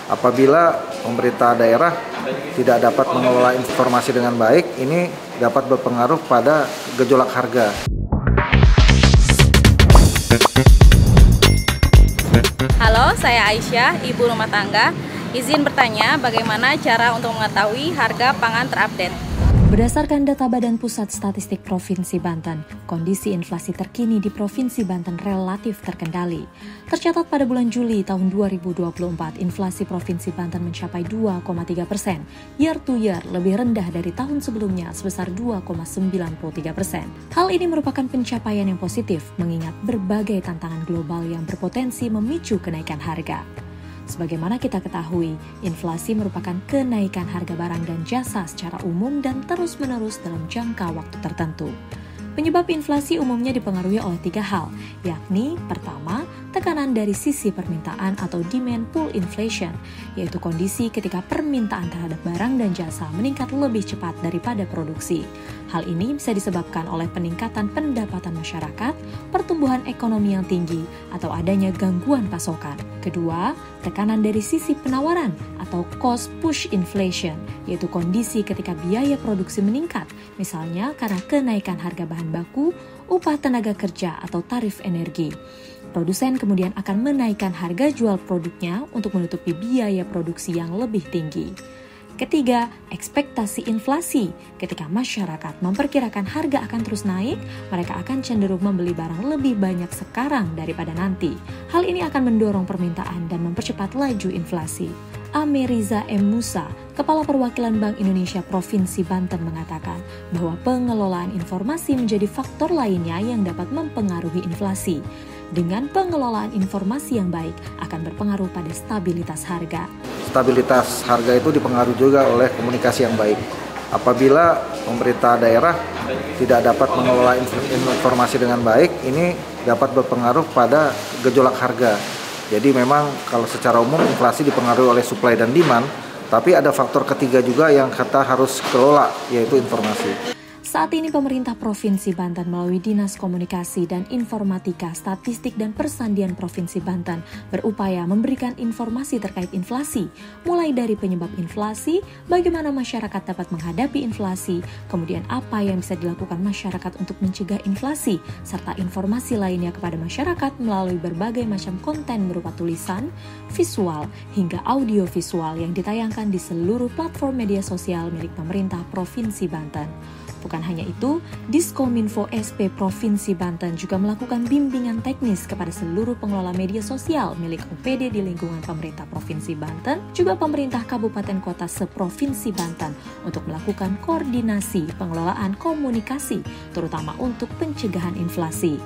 Apabila pemerintah daerah tidak dapat mengelola informasi dengan baik, ini dapat berpengaruh pada gejolak harga. Halo, saya Aisyah, ibu rumah tangga. Izin bertanya bagaimana cara untuk mengetahui harga pangan terupdate. Berdasarkan data Badan Pusat Statistik Provinsi Banten, kondisi inflasi terkini di Provinsi Banten relatif terkendali. Tercatat pada bulan Juli tahun 2024, inflasi Provinsi Banten mencapai 2,3%, year to year lebih rendah dari tahun sebelumnya sebesar 2,93%. Hal ini merupakan pencapaian yang positif, mengingat berbagai tantangan global yang berpotensi memicu kenaikan harga. Sebagaimana kita ketahui, inflasi merupakan kenaikan harga barang dan jasa secara umum dan terus-menerus dalam jangka waktu tertentu. Penyebab inflasi umumnya dipengaruhi oleh 3 hal, yakni pertama, tekanan dari sisi permintaan atau demand pull inflation, yaitu kondisi ketika permintaan terhadap barang dan jasa meningkat lebih cepat daripada produksi. Hal ini bisa disebabkan oleh peningkatan pendapatan masyarakat, pertumbuhan ekonomi yang tinggi, atau adanya gangguan pasokan. Kedua, tekanan dari sisi penawaran atau cost push inflation, yaitu kondisi ketika biaya produksi meningkat, misalnya karena kenaikan harga bahan baku, upah tenaga kerja, atau tarif energi. Produsen kemudian akan menaikkan harga jual produknya untuk menutupi biaya produksi yang lebih tinggi. Ketiga, ekspektasi inflasi. Ketika masyarakat memperkirakan harga akan terus naik, mereka akan cenderung membeli barang lebih banyak sekarang daripada nanti. Hal ini akan mendorong permintaan dan mempercepat laju inflasi. Ameriza M. Musa, Kepala Perwakilan Bank Indonesia Provinsi Banten mengatakan bahwa pengelolaan informasi menjadi faktor lainnya yang dapat mempengaruhi inflasi. Dengan pengelolaan informasi yang baik akan berpengaruh pada stabilitas harga. Stabilitas harga itu dipengaruhi juga oleh komunikasi yang baik. Apabila pemerintah daerah tidak dapat mengelola informasi dengan baik, ini dapat berpengaruh pada gejolak harga. Jadi memang kalau secara umum inflasi dipengaruhi oleh supply dan demand, tapi ada faktor ketiga juga yang kita harus kelola, yaitu informasi. Saat ini pemerintah Provinsi Banten melalui Dinas Komunikasi dan Informatika, Statistik dan Persandian Provinsi Banten berupaya memberikan informasi terkait inflasi, mulai dari penyebab inflasi, bagaimana masyarakat dapat menghadapi inflasi, kemudian apa yang bisa dilakukan masyarakat untuk mencegah inflasi, serta informasi lainnya kepada masyarakat melalui berbagai macam konten berupa tulisan, visual, hingga audio visual yang ditayangkan di seluruh platform media sosial milik pemerintah Provinsi Banten. Bukan hanya itu, Diskominfo SP Provinsi Banten juga melakukan bimbingan teknis kepada seluruh pengelola media sosial milik OPD di lingkungan pemerintah Provinsi Banten, juga pemerintah kabupaten kota seprovinsi Banten untuk melakukan koordinasi pengelolaan komunikasi, terutama untuk pencegahan inflasi.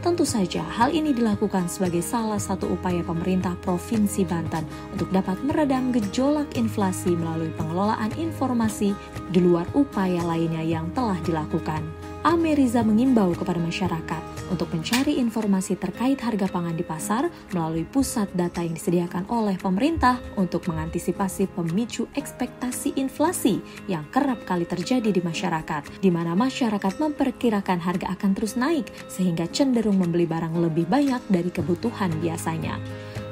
Tentu saja hal ini dilakukan sebagai salah satu upaya pemerintah Provinsi Banten untuk dapat meredam gejolak inflasi melalui pengelolaan informasi di luar upaya lainnya yang telah dilakukan. Ameriza mengimbau kepada masyarakat untuk mencari informasi terkait harga pangan di pasar melalui pusat data yang disediakan oleh pemerintah untuk mengantisipasi pemicu ekspektasi inflasi yang kerap kali terjadi di masyarakat, di mana masyarakat memperkirakan harga akan terus naik sehingga cenderung membeli barang lebih banyak dari kebutuhan biasanya.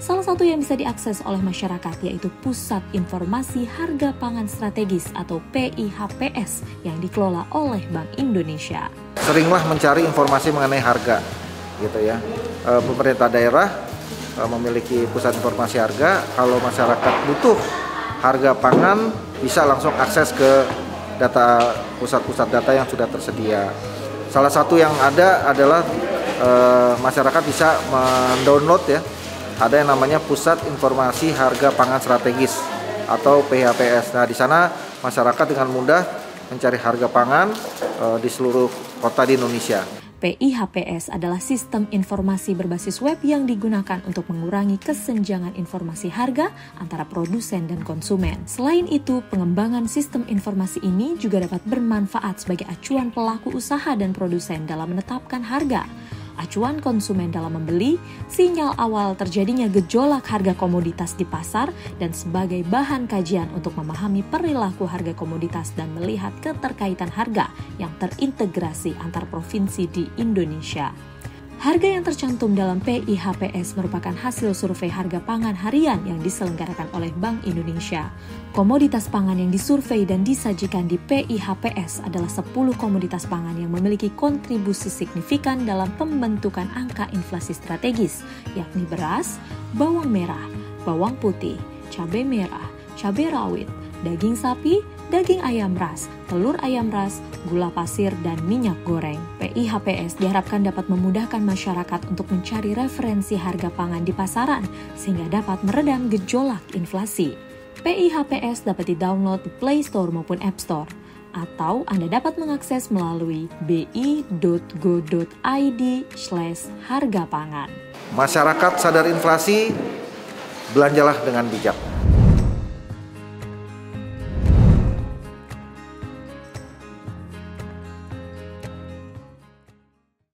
Salah satu yang bisa diakses oleh masyarakat yaitu Pusat Informasi Harga Pangan Strategis atau PIHPS yang dikelola oleh Bank Indonesia. Seringlah mencari informasi mengenai harga, gitu ya. Pemerintah daerah memiliki pusat informasi harga. Kalau masyarakat butuh harga pangan, bisa langsung akses ke data pusat-pusat data yang sudah tersedia. Salah satu yang ada adalah masyarakat bisa mendownload ya. Ada yang namanya Pusat Informasi Harga Pangan Strategis atau PHPS. Nah, di sana masyarakat dengan mudah mencari harga pangan di seluruh kota di Indonesia. PIHPS adalah sistem informasi berbasis web yang digunakan untuk mengurangi kesenjangan informasi harga antara produsen dan konsumen. Selain itu, pengembangan sistem informasi ini juga dapat bermanfaat sebagai acuan pelaku usaha dan produsen dalam menetapkan harga, acuan konsumen dalam membeli, sinyal awal terjadinya gejolak harga komoditas di pasar, dan sebagai bahan kajian untuk memahami perilaku harga komoditas dan melihat keterkaitan harga yang terintegrasi antar provinsi di Indonesia. Harga yang tercantum dalam PIHPS merupakan hasil survei harga pangan harian yang diselenggarakan oleh Bank Indonesia. Komoditas pangan yang disurvei dan disajikan di PIHPS adalah 10 komoditas pangan yang memiliki kontribusi signifikan dalam pembentukan angka inflasi strategis, yakni beras, bawang merah, bawang putih, cabai merah, cabai rawit, daging sapi, daging ayam ras, telur ayam ras, gula pasir, dan minyak goreng. PIHPS diharapkan dapat memudahkan masyarakat untuk mencari referensi harga pangan di pasaran sehingga dapat meredam gejolak inflasi. PIHPS dapat di-download di Play Store maupun App Store, atau Anda dapat mengakses melalui bi.go.id/harga pangan. Masyarakat sadar inflasi, belanjalah dengan bijak.